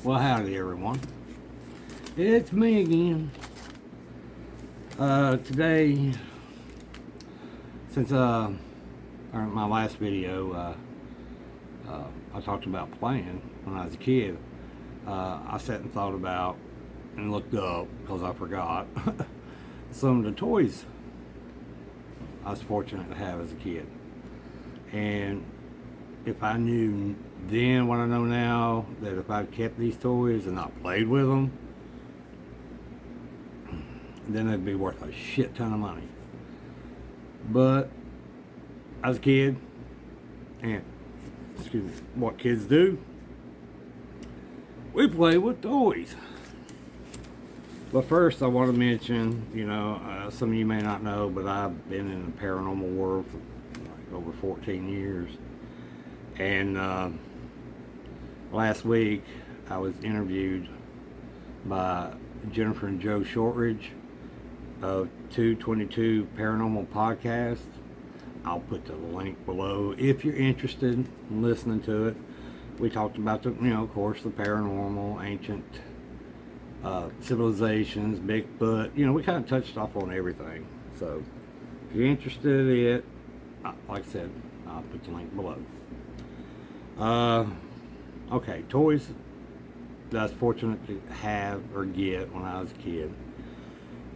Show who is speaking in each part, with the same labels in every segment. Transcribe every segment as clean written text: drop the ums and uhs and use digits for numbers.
Speaker 1: Well, howdy everyone. It's me again. Today, since my last video, I talked about playing when I was a kid. I sat and thought about and looked up, because I forgot, some of the toys I was fortunate to have as a kid. And if I knew then what I know now, that if I'd kept these toys and not played with them, then they'd be worth a shit ton of money. But I was a kid, and what kids do, we play with toys. But first I want to mention, some of you may not know, but I've been in the paranormal world for like over 14 years. And last week I was interviewed by Jennifer and Joe Shortridge of 222 Paranormal Podcast. I'll put the link below if you're interested in listening to it. We talked about of course, the paranormal, ancient civilizations, Bigfoot. We kind of touched off on everything. So if you're interested in it, like I said, I'll put the link below. Okay, toys that I was fortunate to have or get when I was a kid.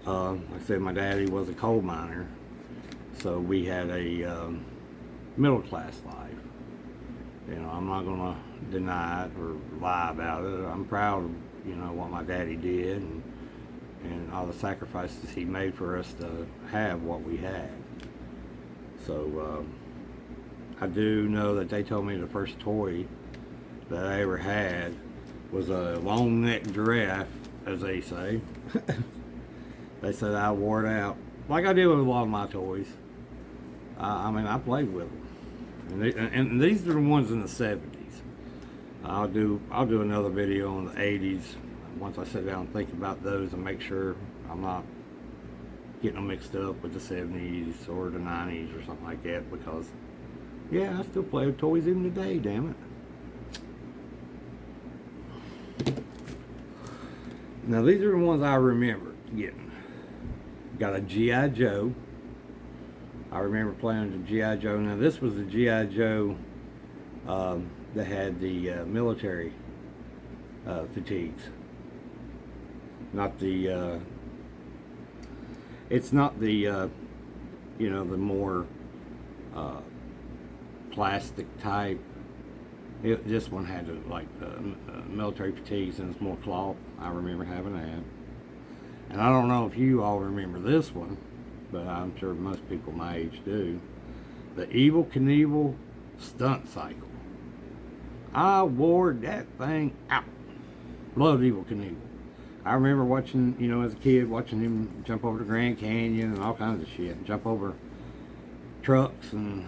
Speaker 1: Like I said, my daddy was a coal miner, so we had a middle class life. I'm not gonna deny it or lie about it. I'm proud of what my daddy did and all the sacrifices he made for us to have what we had. So I do know that they told me the first toy that I ever had was a long-necked giraffe, as they say. They said I wore it out, like I did with a lot of my toys. I played with them, and these are the ones in the 70s. I'll do another video on the 80s once I sit down and think about those and make sure I'm not getting them mixed up with the 70s or the 90s or something like that, because yeah, I still play with toys even today, damn it. Now these are the ones I remember getting. Got a G.I. Joe. I remember playing with the G.I. Joe. Now this was the G.I. Joe that had the military fatigues. Not the, it's not the, the more plastic type. This one had military fatigues, and it's more cloth. I remember having that. And I don't know if you all remember this one, but I'm sure most people my age do. The Evel Knievel stunt cycle. I wore that thing out. Loved Evel Knievel. I remember watching, as a kid, watching him jump over the Grand Canyon and all kinds of shit. Jump over trucks and,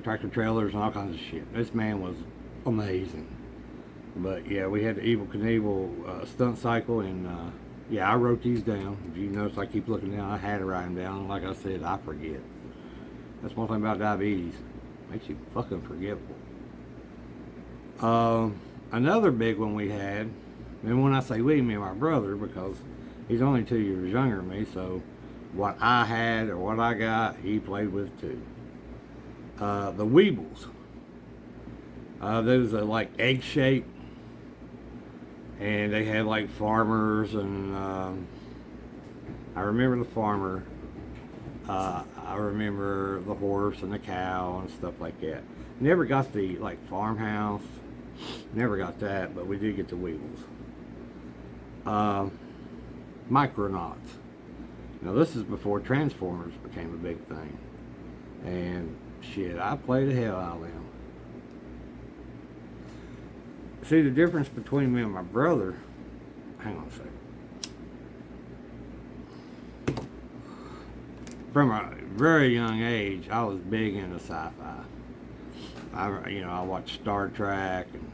Speaker 1: tractor trailers and all kinds of shit. This man was amazing. But yeah, we had the Evel Knievel stunt cycle, and yeah, I wrote these down. If you notice, I keep looking down. I had to write them down. Like I said, I forget. That's one thing about diabetes. Makes you fucking forgetful. Another big one we had, and when I say we, me and my brother, because he's only 2 years younger than me, so what I had or what I got, he played with too. The Weebles. Those are like egg-shaped, and they had like farmers, and I remember the farmer. I remember the horse and the cow and stuff like that. Never got the farmhouse. Never got that, but we did get the Weebles. Micronauts. Now this is before Transformers became a big thing, and shit, I played the hell out of them. See, the difference between me and my brother, hang on a second. From a very young age, I was big into sci-fi. I watched Star Trek and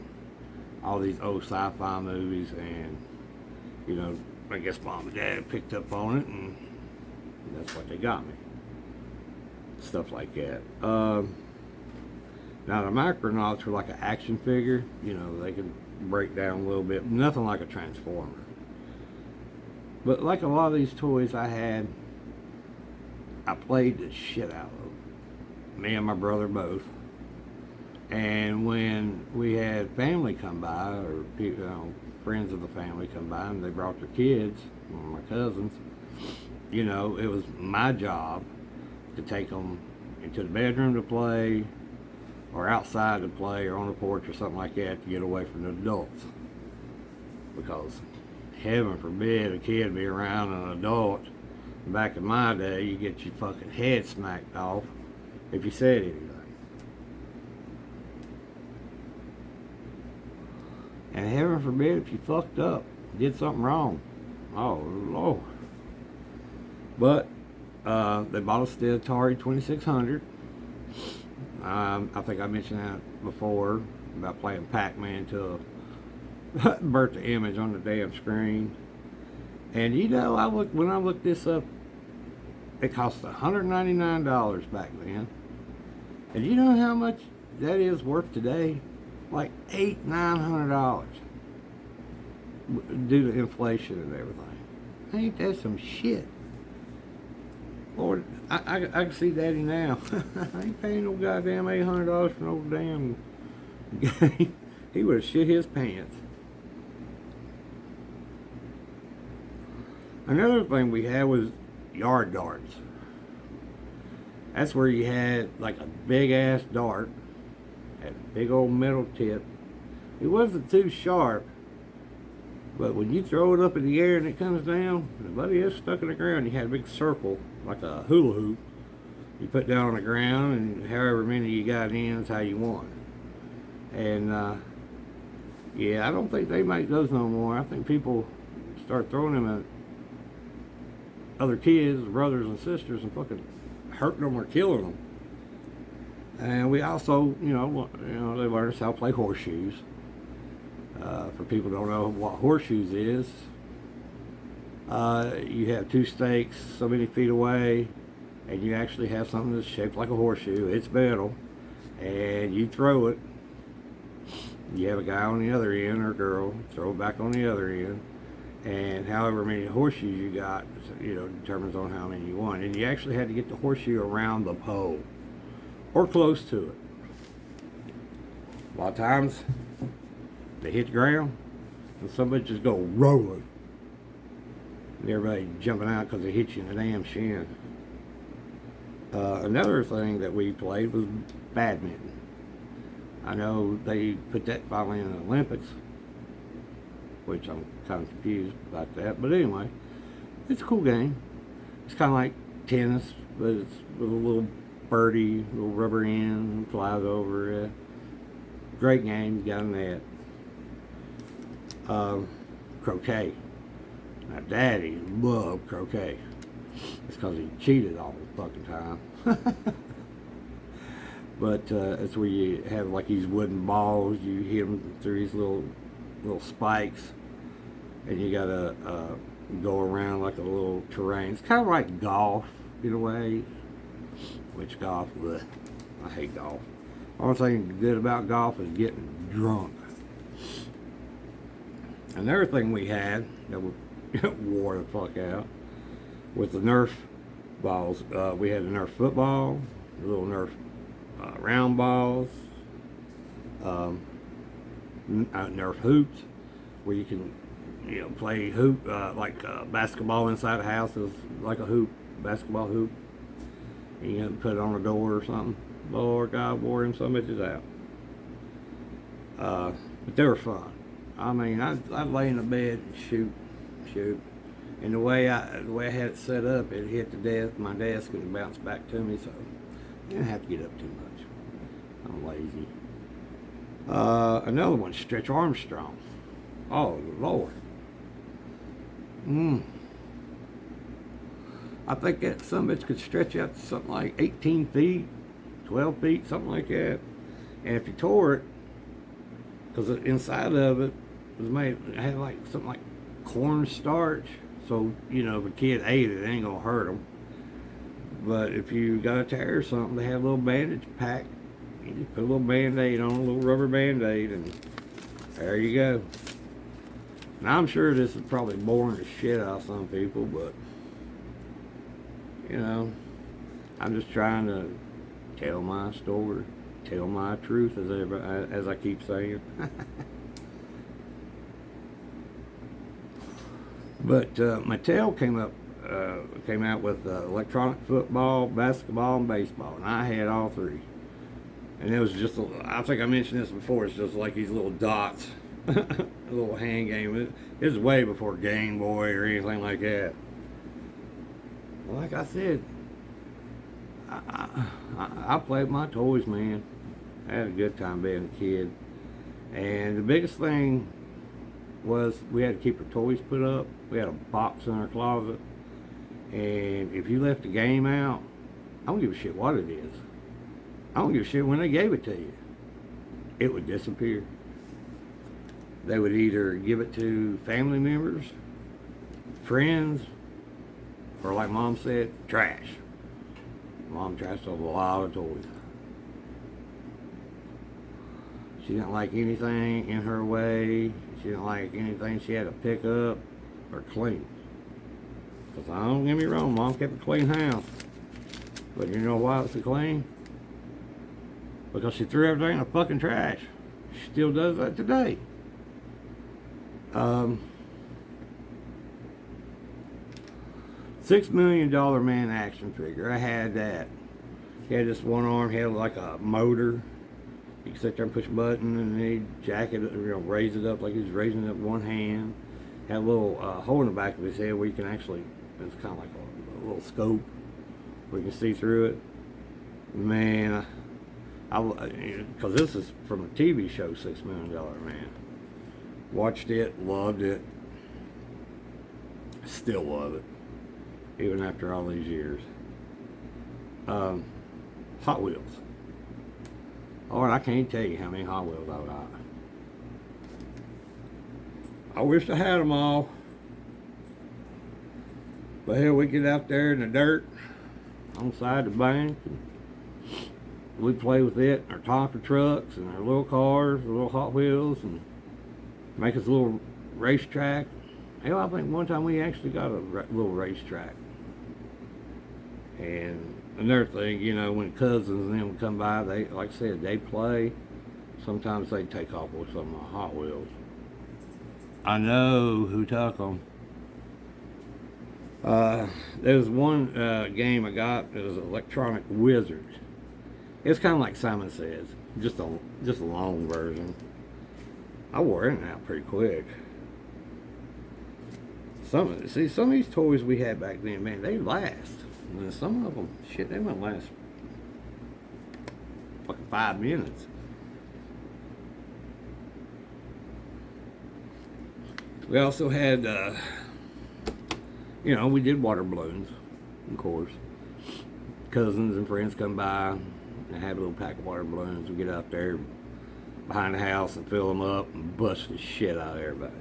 Speaker 1: all these old sci-fi movies, and I guess Mom and Dad picked up on it, and that's what they got me. Stuff like that. Now the Micronauts were like an action figure. You know, they could break down a little bit. Nothing like a Transformer. But like a lot of these toys I had, I played the shit out of them. Me and my brother both. And when we had family come by, or friends of the family come by, and they brought their kids, my cousins, you know, it was my job to take them into the bedroom to play, or outside to play, or on the porch or something like that to get away from the adults. Because heaven forbid a kid be around an adult. Back in my day, you get your fucking head smacked off if you said anything. And heaven forbid if you fucked up, did something wrong. Oh, Lord. But they bought us the Atari 2600. I think I mentioned that before about playing Pac-Man till burnt the image on the damn screen. And you know, when I looked this up, it cost $199 back then. And you know how much that is worth today? Like $800-900 due to inflation and everything. Ain't that some shit? Lord, I can see Daddy now. I ain't paying no goddamn $800 for no damn game. He would have shit his pants. Another thing we had was yard darts. That's where you had like a big ass dart, had a big old metal tip. It wasn't too sharp, but when you throw it up in the air and it comes down, the buddy is stuck in the ground. You had a big circle, like a hula hoop. You put down on the ground, and however many you got in is how you won. And yeah, I don't think they make those no more. I think people start throwing them at other kids, brothers and sisters, and fucking hurting them or killing them. And we also, they learned us how to play horseshoes. For people who don't know what horseshoes is, you have two stakes so many feet away, and you actually have something that's shaped like a horseshoe. It's metal, and you throw it. You have a guy on the other end, or a girl, throw it back on the other end. And however many horseshoes you got, determines on how many you won. And you actually had to get the horseshoe around the pole, or close to it. A lot of times, they hit the ground, and somebody just go rolling. And everybody jumping out because they hit you in the damn shin. Another thing that we played was badminton. I know they put that finally in the Olympics, which I'm kind of confused about that. But anyway, it's a cool game. It's kind of like tennis, but it's with a little birdie, little rubber end, flies over it. Great game, you got a net. Croquet. Now, Daddy loved croquet. It's because he cheated all the fucking time. But it's where you have like these wooden balls. You hit them through these little spikes, and you gotta go around like a little terrain. It's kind of like golf in a way. Which golf? Bleh. I hate golf. Only thing good about golf is getting drunk. Another thing we had that we wore the fuck out was the Nerf balls. We had the Nerf football, the little Nerf round balls, Nerf hoops, where you can play hoop like basketball inside the house is like a hoop, basketball hoop. And you can put it on a door or something. Lord God, wore him some bitches out. But they were fun. I mean, I'd lay in the bed and shoot. And the way I had it set up, it hit my desk, and it bounced back to me, so I didn't have to get up too much. I'm lazy. Another one, Stretch Armstrong. Oh, Lord. I think that some bitch could stretch out to something like 18 feet, 12 feet, something like that. And if you tore it, because the inside of it was made, it had like something like cornstarch. So, if a kid ate it, it ain't gonna hurt them. But if you got a tear or something, they had a little bandage pack You just put a little Band-Aid on, a little rubber Band-Aid, and there you go. Now, I'm sure this is probably boring the shit out of some people, but, you know, I'm just trying to tell my story, tell my truth, as I keep saying. But Mattel came out with electronic football, basketball, and baseball, and I had all three. And it was just, I think I mentioned this before, it's just like these little dots, a little hand game. It was way before Game Boy or anything like that. Well, like I said, I played with my toys, man. I had a good time being a kid. And the biggest thing was we had to keep our toys put up. We had a box in our closet. And if you left the game out, I don't give a shit what it is. I don't give a shit when they gave it to you. It would disappear. They would either give it to family members, friends, or like Mom said, trash. Mom trashed a lot of toys. She didn't like anything in her way. She didn't like anything she had to pick up or clean. Because don't get me wrong, Mom kept a clean house. But you know why it's a clean? Because she threw everything in the fucking trash. She still does that today. $6 Million Man action figure. I had that. He had this one arm, he had like a motor. You could sit there and push a button and he'd jack it, raise it up like he was raising it up one hand. Had a little hole in the back of his head where you can actually, it's kind of like a little scope where you can see through it. Man, because this is from a TV show, $6 Million Man. Watched it, loved it, still love it, even after all these years. Hot Wheels. Lord, I can't tell you how many Hot Wheels I got. I wish I had them all. But hell, we get out there in the dirt on the side of the bank and we play with it, our Tonka trucks and our little cars, the little Hot Wheels, and make us a little racetrack. Hell, I think one time we actually got a little racetrack. And another thing, when cousins and them would come by, they, like I said, they play. Sometimes they take off with some of my Hot Wheels. I know who took them. There was one game I got. It was Electronic Wizards. It's kind of like Simon Says, just a long version. I wore it out pretty quick. Some of these toys we had back then, man, they last. And then some of them, shit, they might last fucking 5 minutes. We also had, we did water balloons, of course. Cousins and friends come by and have a little pack of water balloons. We get out there behind the house and fill them up and bust the shit out of everybody.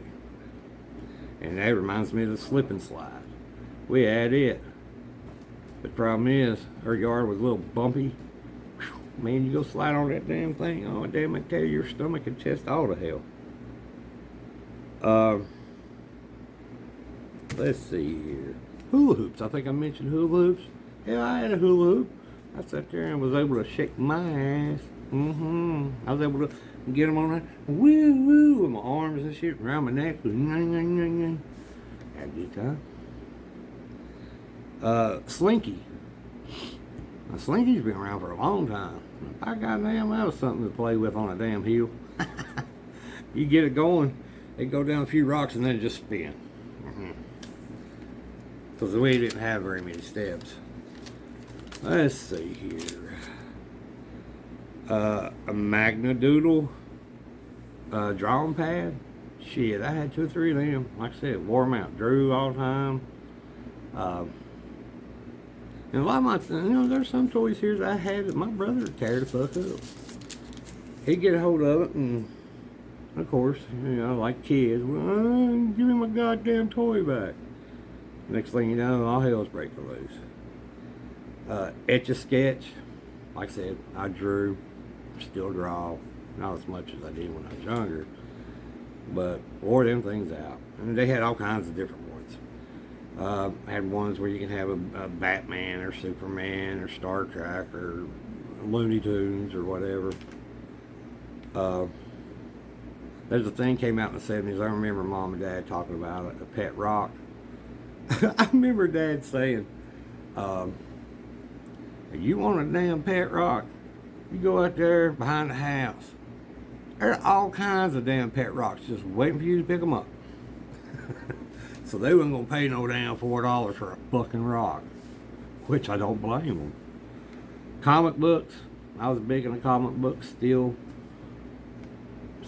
Speaker 1: And that reminds me of the slip and slide. We had it. The problem is, her yard was a little bumpy. Whew, man, you go slide on that damn thing, oh damn, I tell you, your stomach and chest all to hell. Let's see here. Hula hoops. I think I mentioned hula hoops. Yeah, I had a hula hoop. I sat there and was able to shake my ass. I was able to get them on there. Woo woo with my arms and shit around my neck. Had a good time. Slinky. Now, Slinky's been around for a long time. By goddamn, that was something to play with on a damn hill. You get it going, it go down a few rocks and then it just spin. Because we didn't have very many steps. Let's see here. A Magna Doodle drawing pad. Shit, I had 2 or 3 of them. Like I said, wore them out. Drew all the time. And a lot of my, there's some toys here that I had that my brother would tear the fuck up. He'd get a hold of it, and of course, like kids, well, give me my goddamn toy back. Next thing you know, all hell's breaking loose. Etch-a-Sketch. Like I said, I drew. still draw, not as much as I did when I was younger, but wore them things out. And they had all kinds of different ones. Had ones where you can have a Batman or Superman or Star Trek or Looney Tunes or whatever. There's a thing came out in the 70s. I remember Mom and Dad talking about it, a pet rock. I remember Dad saying, you want a damn pet rock? You go out there behind the house. There are all kinds of damn pet rocks just waiting for you to pick them up. So they wasn't going to pay no damn $4 for a fucking rock, which I don't blame them. Comic books. I was big into comic books. Still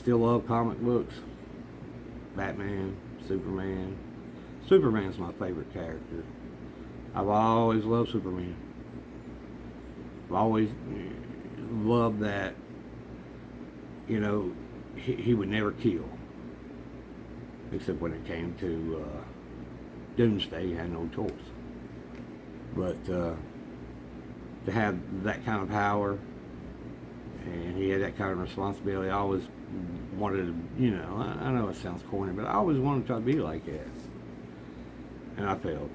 Speaker 1: love comic books. Batman, Superman. Superman's my favorite character. I've always loved Superman. I've always loved that, you know, he would never kill. Except when it came to Doomsday, he had no choice. But to have that kind of power, and he had that kind of responsibility, I always wanted to, you know, I know it sounds corny, but I always wanted to try to be like that. And I failed.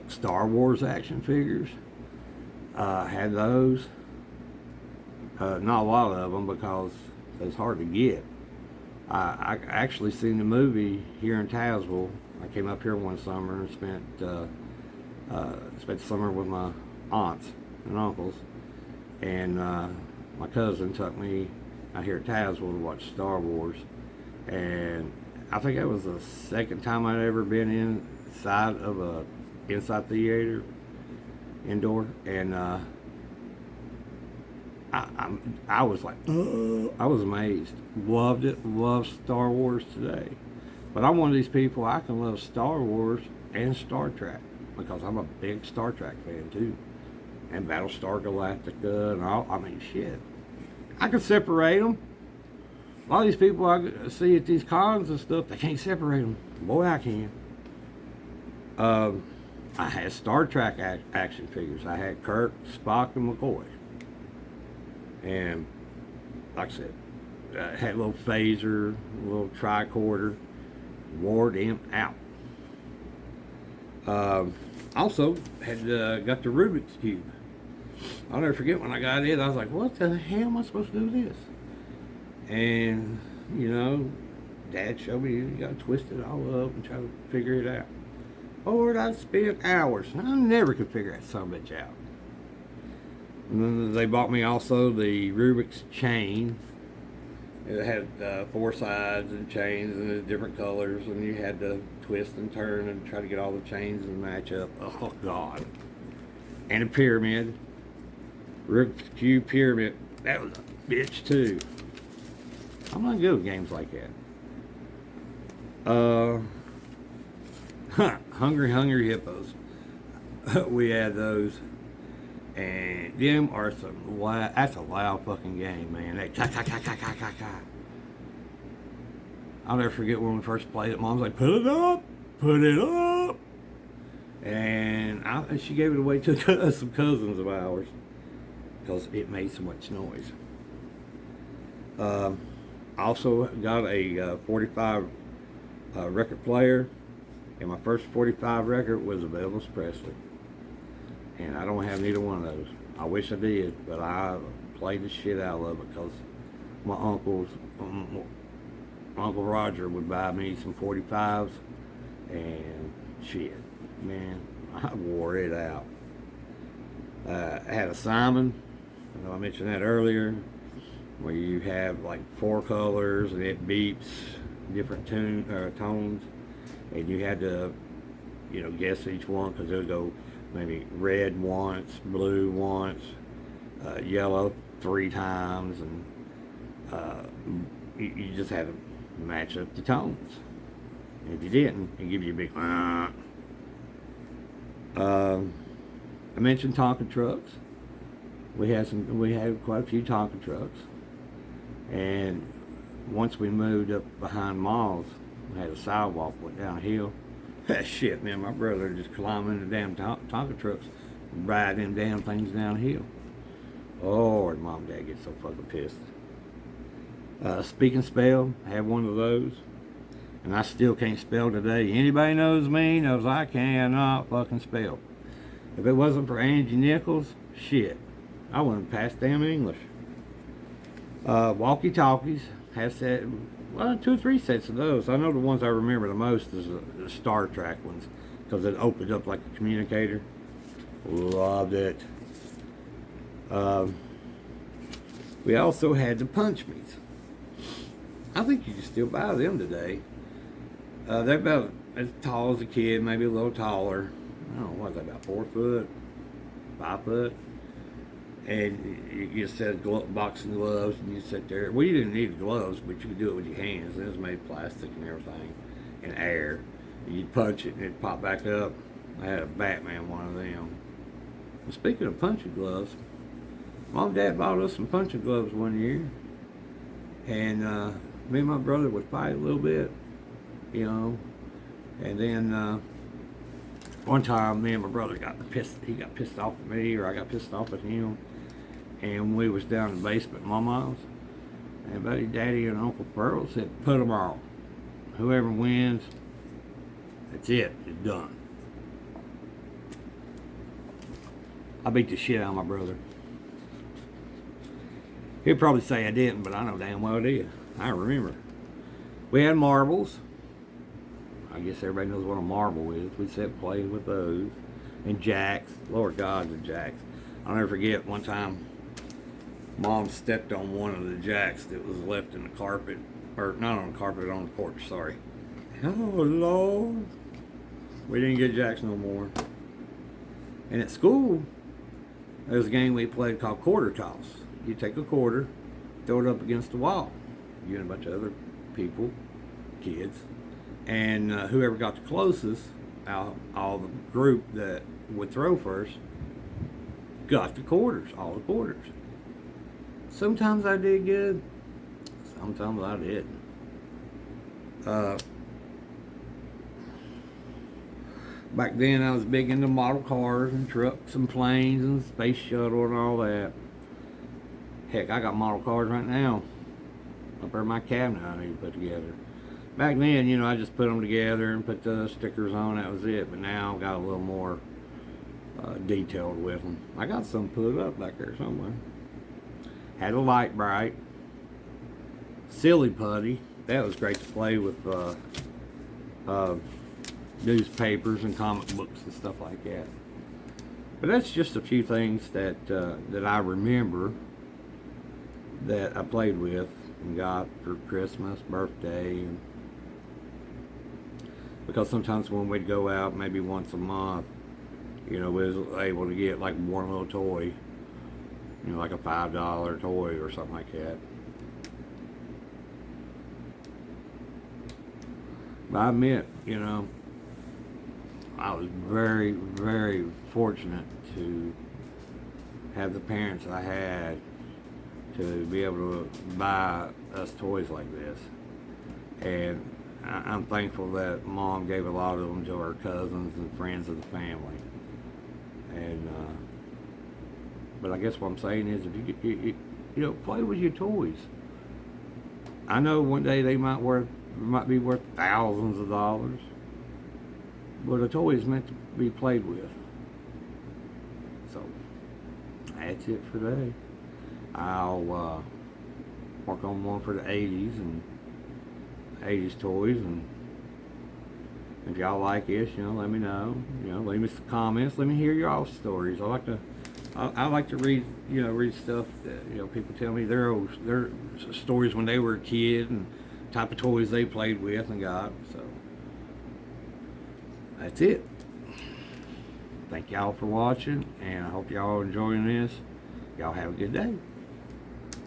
Speaker 1: Star Wars action figures. Had those. Not a lot of them because it's hard to get. I actually seen the movie here in Tazewell. I came up here one summer and spent the summer with my aunts and uncles. And my cousin took me out here at Tazewell to watch Star Wars. And I think that was the second time I'd ever been inside of a theater, indoor, and I was like, I was amazed, loved it, love Star Wars today. But I'm one of these people, I can love Star Wars and Star Trek because I'm a big Star Trek fan too, and Battlestar Galactica and all. I mean, shit, I can separate them. A lot of these people I see at these cons and stuff, they can't separate them. Boy, I can. I had Star Trek action figures. I had Kirk, Spock, and McCoy. And like I said, I had a little phaser, a little tricorder, wore them out. Also, had got the Rubiks Cube. I'll never forget when I got it, I was like, what the hell am I supposed to do with this? And, you know, Dad showed me, you gotta twist it all up and try to figure it out. Lord, I spent hours. I never could figure that son of a bitch out. And then they bought me also the Rubiks chain. It had 4 sides and chains and the different colors, and you had to twist and turn and try to get all the chains and match up. Oh, God. And a pyramid. Rubiks Cube pyramid. That was a bitch, too. I'm not good with games like that. Hungry Hippos. We had those. And them are some loud, that's a loud fucking game, man. That ka. I'll never forget when we first played it. Mom's like, put it up. And she gave it away to some cousins of ours because it made so much noise. Also got a 45 record player, and my first 45 record was of Elvis Presley. And I don't have neither one of those. I wish I did, but I played the shit out of it because my Uncle Roger would buy me some 45s, and shit, man, I wore it out. I had a Simon, I know I mentioned that earlier, where you have like 4 colors and it beeps different tones, and you had to, you know, guess each one because it would go maybe red once, blue once, yellow 3 times, and you just had to match up the tones. And if you didn't, it'd give you a big I mentioned Tonka trucks. We had quite a few Tonka trucks, and once we moved up behind malls, we had a sidewalk went downhill. That shit, man, my brother just climbing the damn Tonka trucks, ride them damn things downhill. Lord, Mom and Dad get so fucking pissed. Speak and spell, I have one of those. And I still can't spell today. Anybody knows me knows I cannot fucking spell. If it wasn't for Angie Nichols, shit, I wouldn't pass damn English. Walkie-talkies, have set, well, 2 or 3 sets of those. I know the ones I remember the most is the Star Trek ones, because it opened up like a communicator. Loved it. We also had the punch me's. I think you can still buy them today. They're about as tall as a kid, maybe a little taller. I don't know, what's that, about 4 foot, 5 foot? And you set a boxing gloves and you sit there. Well, you didn't need gloves, but you could do it with your hands. It was made of plastic and everything, and air. And you'd punch it and it'd pop back up. I had a Batman one of them. And speaking of punching gloves, Mom and Dad bought us some punching gloves one year. And me and my brother would fight a little bit, you know. And then one time me and my brother got pissed. He got pissed off at me, or I got pissed off at him. And we was down in the basement at Mama's. And Buddy, Daddy, and Uncle Pearl said, put them on. Whoever wins, that's it. It's done. I beat the shit out of my brother. He'd probably say I didn't, but I know damn well I did. I remember. We had marbles. I guess everybody knows what a marble is. We sat and played with those. And jacks. Lord God, the jacks. I'll never forget one time Mom stepped on one of the jacks that was left in the carpet. Or not on the carpet, on the porch, sorry. Oh, Lord. We didn't get jacks no more. And at school, there was a game we played called quarter toss. You take a quarter, throw it up against the wall. You and a bunch of other people, kids. And whoever got the closest, all the group that would throw first, got the quarters, all the quarters. Sometimes I did good, sometimes I didn't. Back then I was big into model cars and trucks and planes and space shuttle and all that. Heck, I got model cars right now up there in my cabinet I need to put together. Back then, you know, I just put them together and put the stickers on, that was it. But now I've got a little more detailed with them. I got some put up back there somewhere. Had a light bright. Silly putty. That was great to play with newspapers and comic books and stuff like that. But that's just a few things that I remember that I played with and got for Christmas, birthday. Because sometimes when we'd go out, maybe once a month, you know, we was able to get like one little toy, you know, like a $5 toy or something like that. But I admit, you know, I was very, very fortunate to have the parents I had to be able to buy us toys like this. And I'm thankful that Mom gave a lot of them to our cousins and friends of the family. And but I guess what I'm saying is, if you know, play with your toys. I know one day they might be worth thousands of dollars, but a toy is meant to be played with. So that's it for today. I'll work on one for the 80s and 80s toys, and if y'all like this, you know, let me know. You know, leave me some comments. Let me hear your all stories. I like to read, you know, read stuff that, you know, people tell me their stories when they were a kid and type of toys they played with and got. So that's it. Thank y'all for watching, and I hope y'all are enjoying this. Y'all have a good day.